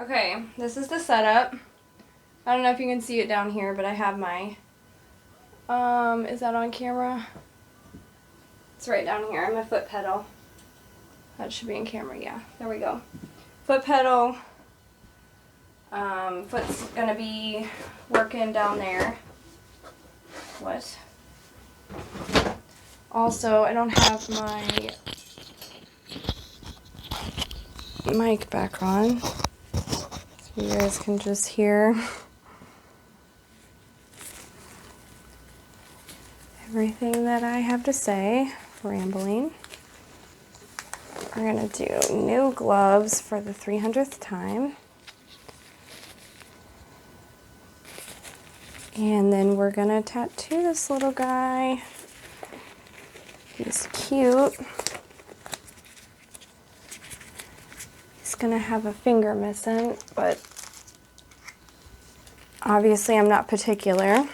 Okay, this is the setup. I don't know if you can see it down here, but I have my, is that on camera? It's right down here, my foot pedal. That should be in camera, yeah. There we go. Foot pedal. Foot's gonna be working down there. What? Also, I don't have my mic back on, so you guys can just hear everything that I have to say, rambling. We're gonna do new gloves for the 300th time. And then we're gonna tattoo this little guy. He's cute. He's gonna have a finger missing, but obviously I'm not particular.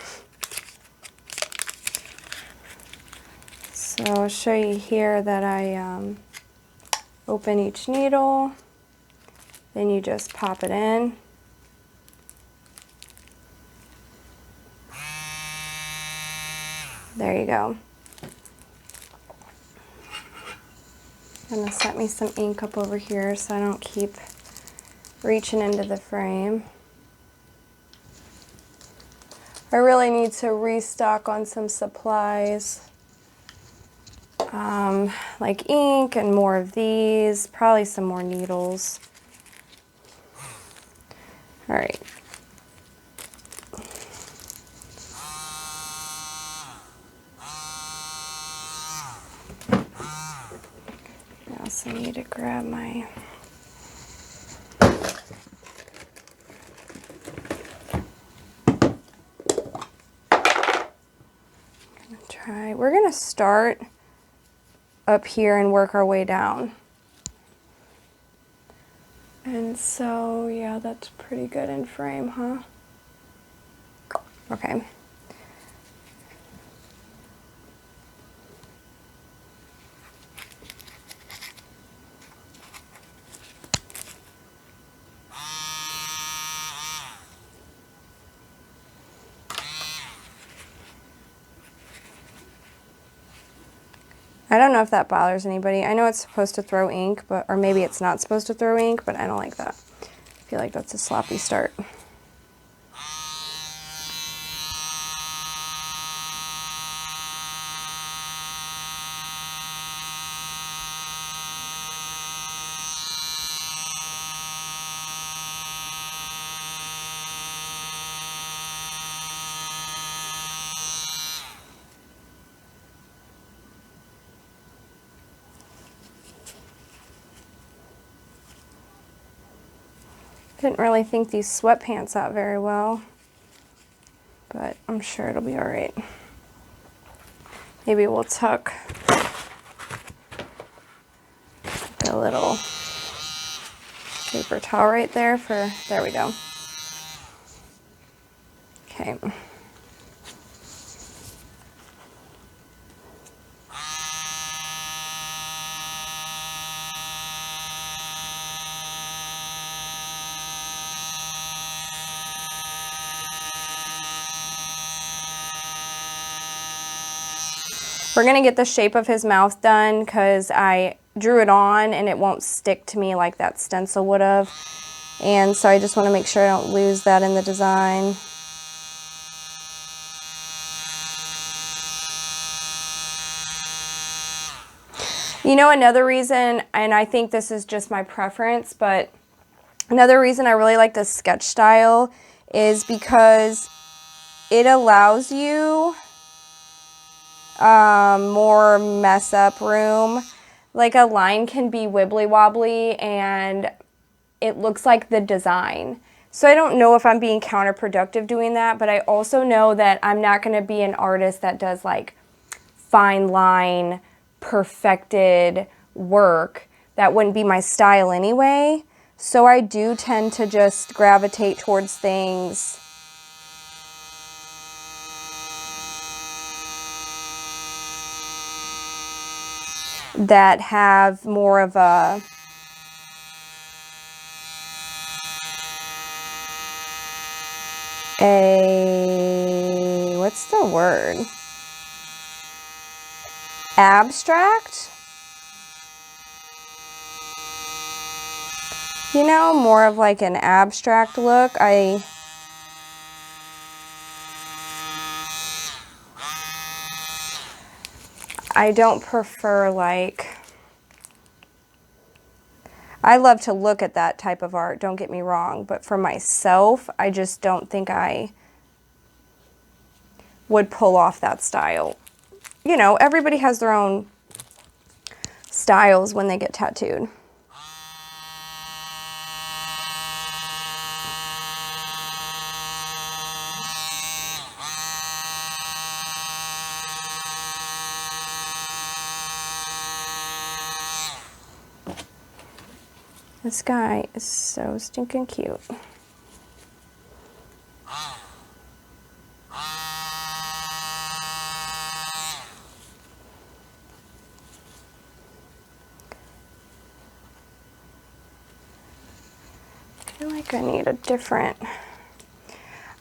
So I'll show you here that I open each needle, then you just pop it in. There you go. I'm gonna set me some ink up over here so I don't keep reaching into the frame. I really need to restock on some supplies, like ink and more of these, probably some more needles. All right. I also need to grab my we're gonna start up here and work our way down. And so, yeah, that's pretty good in frame, huh? Okay. I don't know if that bothers anybody. I know it's supposed to throw ink, but or maybe it's not supposed to throw ink, but I don't like that. I feel like that's a sloppy start. Didn't really think these sweatpants out very well, but I'm sure it'll be all right. Maybe we'll tuck a little paper towel right there for, there we go. Okay. We're gonna get the shape of his mouth done because I drew it on and it won't stick to me like that stencil would have. And so I just want to make sure I don't lose that in the design. You know, another reason, and I think this is just my preference, but another reason I really like this sketch style is because it allows you more mess up room. Like a line can be wibbly wobbly and it looks like the design. So I don't know if I'm being counterproductive doing that, but I also know that I'm not going to be an artist that does like fine line, perfected work. That wouldn't be my style anyway. So I do tend to just gravitate towards things that have more of a what's the word? Abstract? You know, more of like an abstract look. I don't prefer like, I love to look at that type of art, don't get me wrong, but for myself, I just don't think I would pull off that style. You know, everybody has their own styles when they get tattooed. This guy is so stinking cute. I feel like I need a different...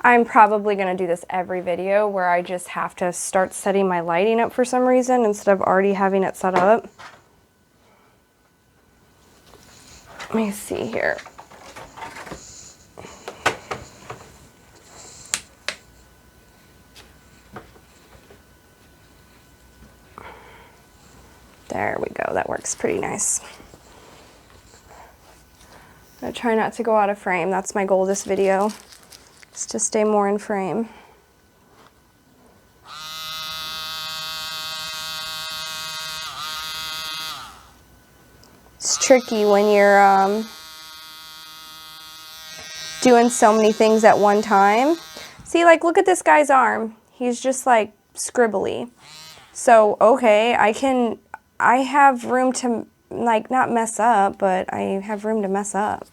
I'm probably going to do this every video where I just have to start setting my lighting up for some reason instead of already having it set up. Let me see here. There we go. That works pretty nice. I try not to go out of frame. That's my goal this video, is to stay more in frame. It's tricky when you're doing so many things at one time. See, like, look at this guy's arm. He's just like scribbly. So, okay, I have room to, like, not mess up, but I have room to mess up.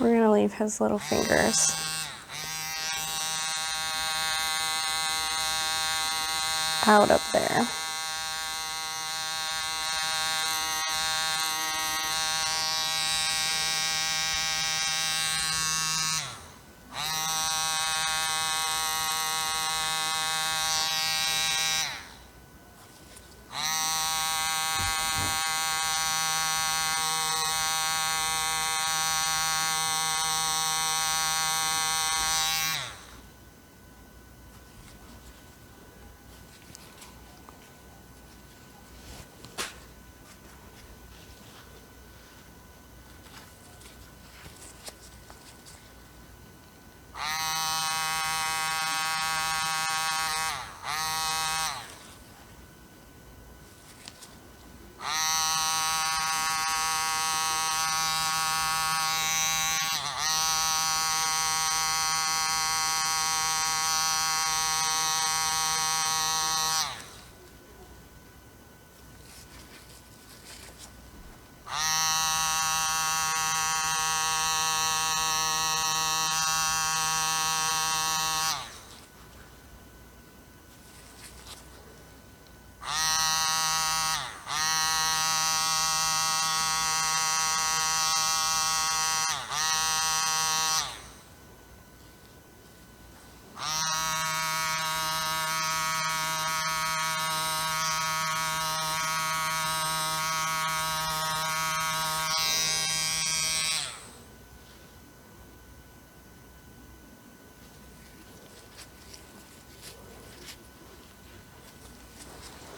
We're gonna leave his little fingers out up there.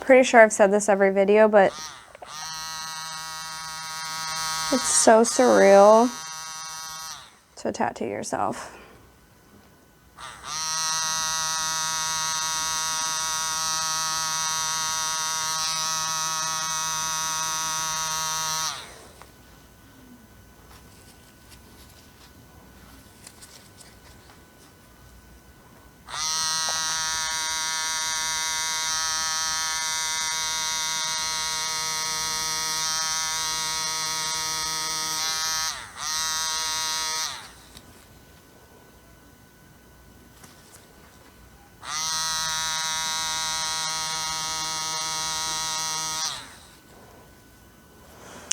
Pretty sure I've said this every video, but it's so surreal to tattoo yourself.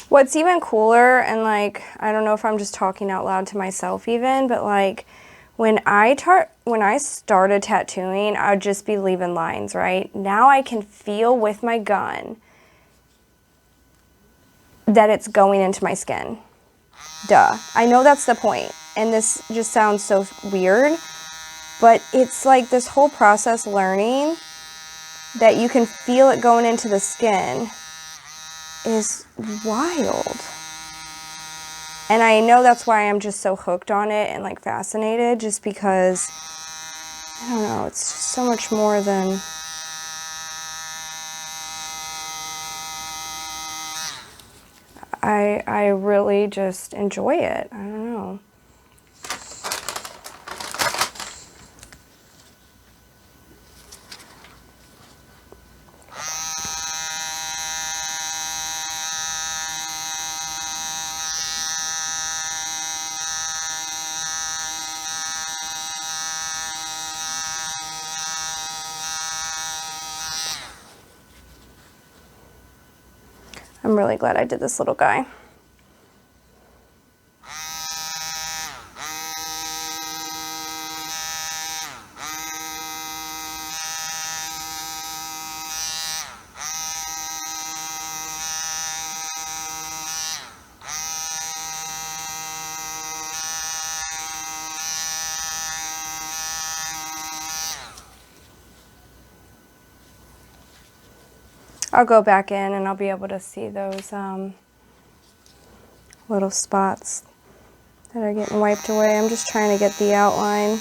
What's even cooler, and like, I don't know if I'm just talking out loud to myself even, but like, when I started tattooing, I would just be leaving lines, right? Now I can feel with my gun that it's going into my skin. Duh. I know that's the point, and this just sounds so weird, but it's like this whole process learning that you can feel it going into the skin is wild. And I know that's why I'm just so hooked on it and like fascinated, just because, I don't know, it's just so much more than, I really just enjoy it. I don't know. I'm really glad I did this little guy. I'll go back in and I'll be able to see those little spots that are getting wiped away. I'm just trying to get the outline.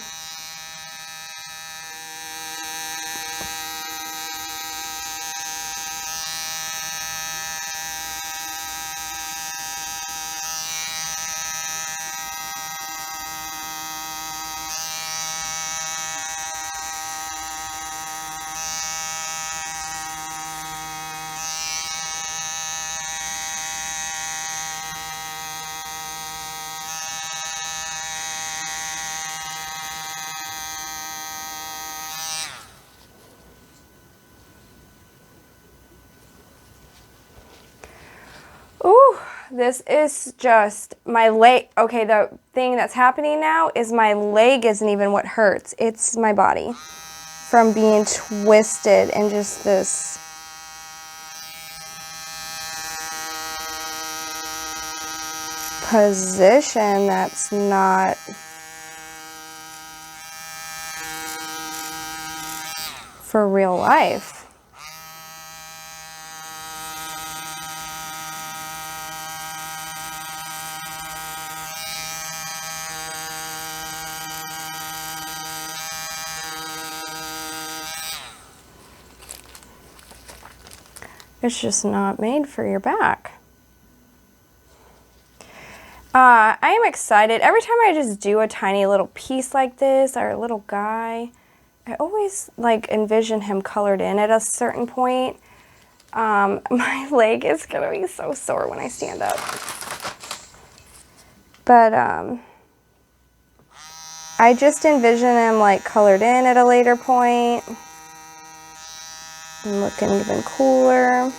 Ooh, this is just my leg. Okay, the thing that's happening now is my leg isn't even what hurts. It's my body from being twisted and just this position that's not for real life. It's just not made for your back. I am excited. Every time I just do a tiny little piece like this, or a little guy, I always like envision him colored in at a certain point. My leg is gonna be so sore when I stand up. But I just envision him like colored in at a later point and looking even cooler.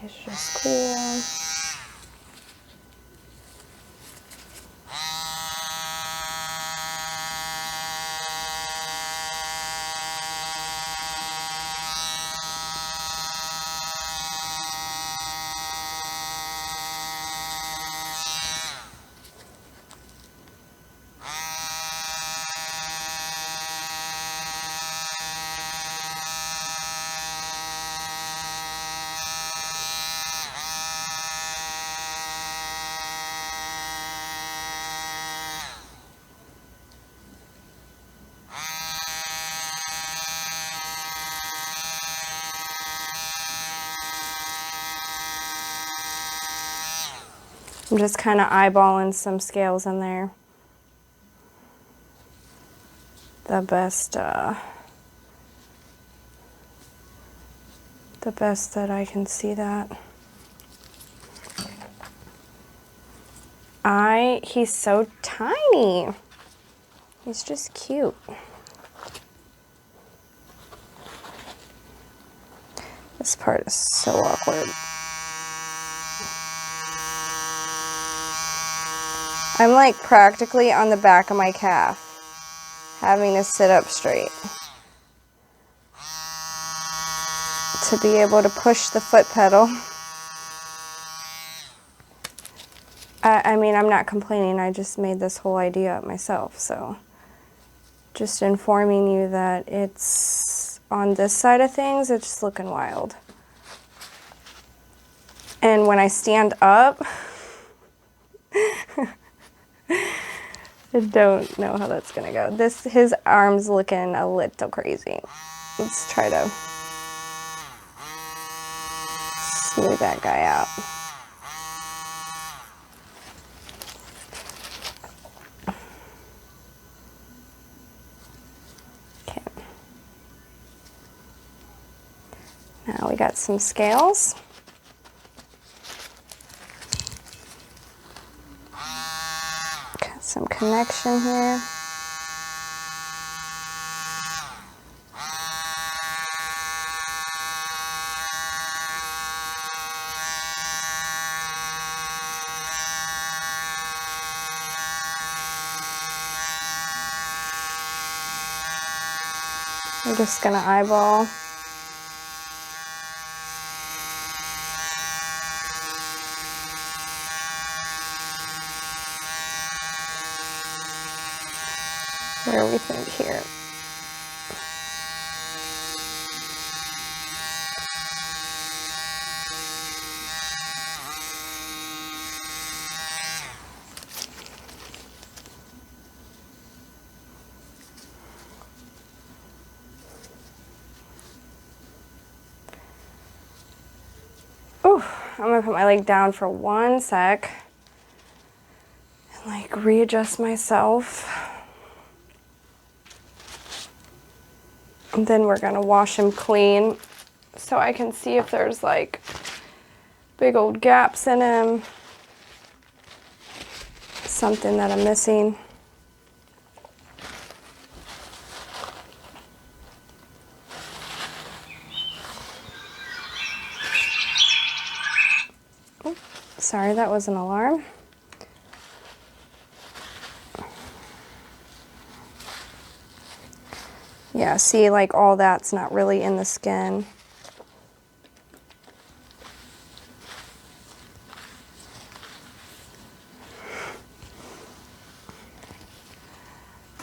It's just cool. I'm just kind of eyeballing some scales in there. The best that I can see that. He's so tiny. He's just cute. This part is so awkward. I'm like practically on the back of my calf, having to sit up straight to be able to push the foot pedal. I mean, I'm not complaining, I just made this whole idea up myself, so just informing you that it's on this side of things, it's looking wild. And when I stand up, I don't know how that's gonna go. His arm's looking a little crazy. Let's try to smooth that guy out. Okay. Now we got some scales. Got some connection here. I'm just gonna eyeball. Where we think here. Ooh, I'm gonna put my leg down for 1 sec and like readjust myself. And then we're gonna wash him clean so I can see if there's like big old gaps in him, something that I'm missing. Oops, sorry, that was an alarm. Yeah, see, like all that's not really in the skin.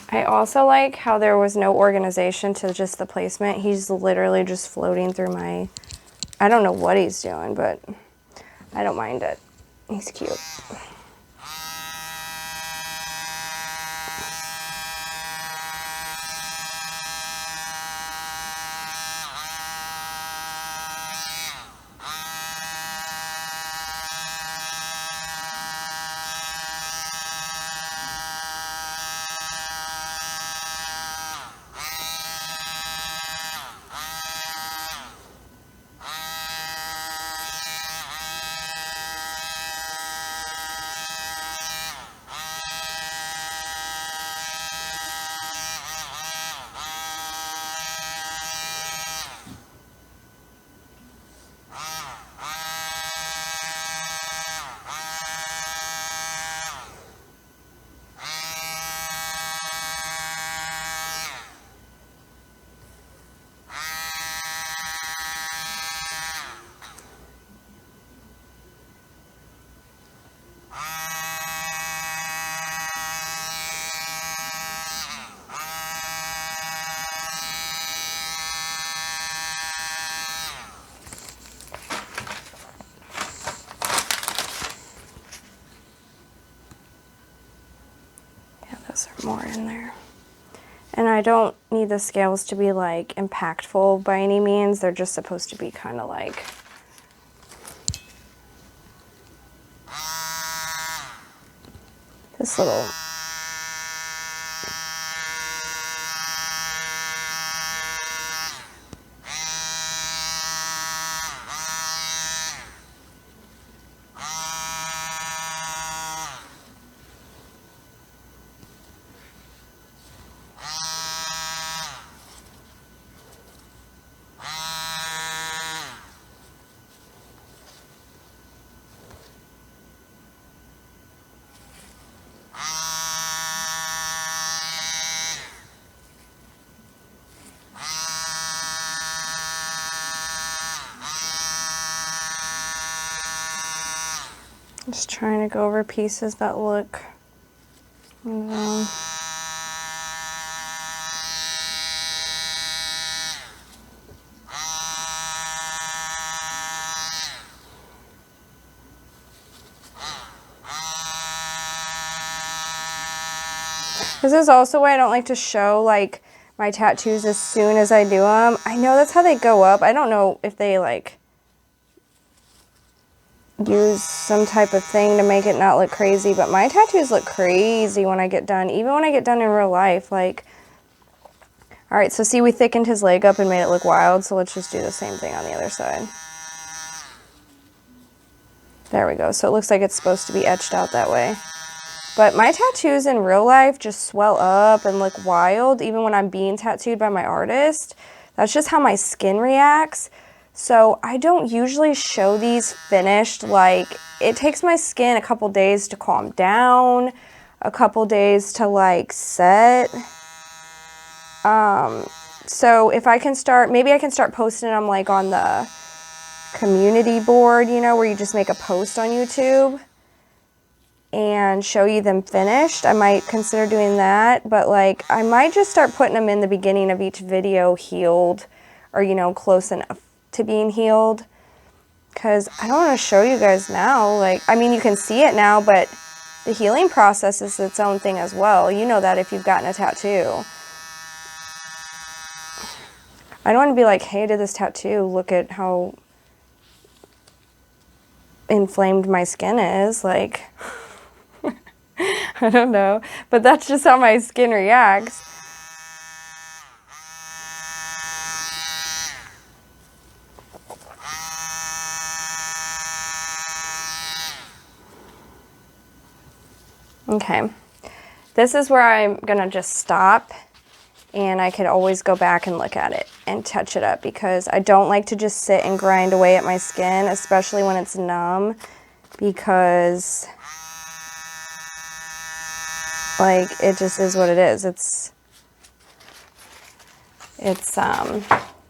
I also like how there was no organization to just the placement. He's literally just floating through my, I don't know what he's doing, but I don't mind it. He's cute. Those are more in there. And I don't need the scales to be like impactful by any means. They're just supposed to be kind of like this little... Just trying to go over pieces that look, This is also why I don't like to show like my tattoos as soon as I do them. I know that's how they go up. I don't know if they like use some type of thing to make it not look crazy, but my tattoos look crazy when I get done, even when I get done in real life. Like, all right, so see, we thickened his leg up and made it look wild, so let's just do the same thing on the other side. There we go. So it looks like it's supposed to be etched out that way. But my tattoos in real life just swell up and look wild, even when I'm being tattooed by my artist. That's just how my skin reacts. So I don't usually show these finished. Like, it takes my skin a couple days to calm down, a couple days to like set. So if I can start, maybe I can start posting them like on the community board, you know, where you just make a post on YouTube and show you them finished. I might consider doing that, but like I might just start putting them in the beginning of each video healed, or you know, close enough to being healed, because I don't want to show you guys now. Like, I mean, you can see it now, but the healing process is its own thing as well. You know that if you've gotten a tattoo. I don't want to be like, hey, I did this tattoo, look at how inflamed my skin is. Like, I don't know, but that's just how my skin reacts. Okay, this is where I'm gonna just stop, and I could always go back and look at it and touch it up, because I don't like to just sit and grind away at my skin, especially when it's numb, because like it just is what it is. It's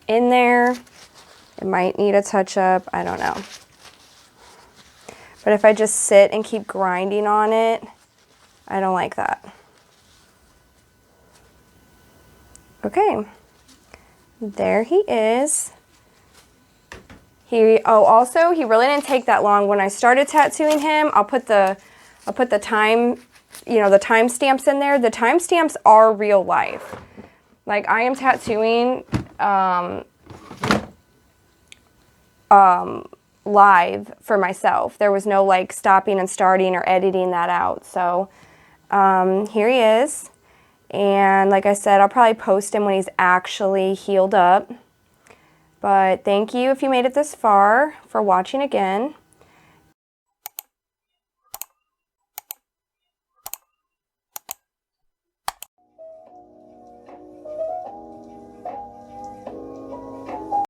in there. It might need a touch up, I don't know. But if I just sit and keep grinding on it, I don't like that. Okay, there he is. Also, he really didn't take that long. When I started tattooing him, I'll put the time, you know, the timestamps in there. The timestamps are real life. Like, I am tattooing live for myself. There was no like stopping and starting or editing that out. So here he is. And like I said, I'll probably post him when he's actually healed up. But thank you if you made it this far for watching again.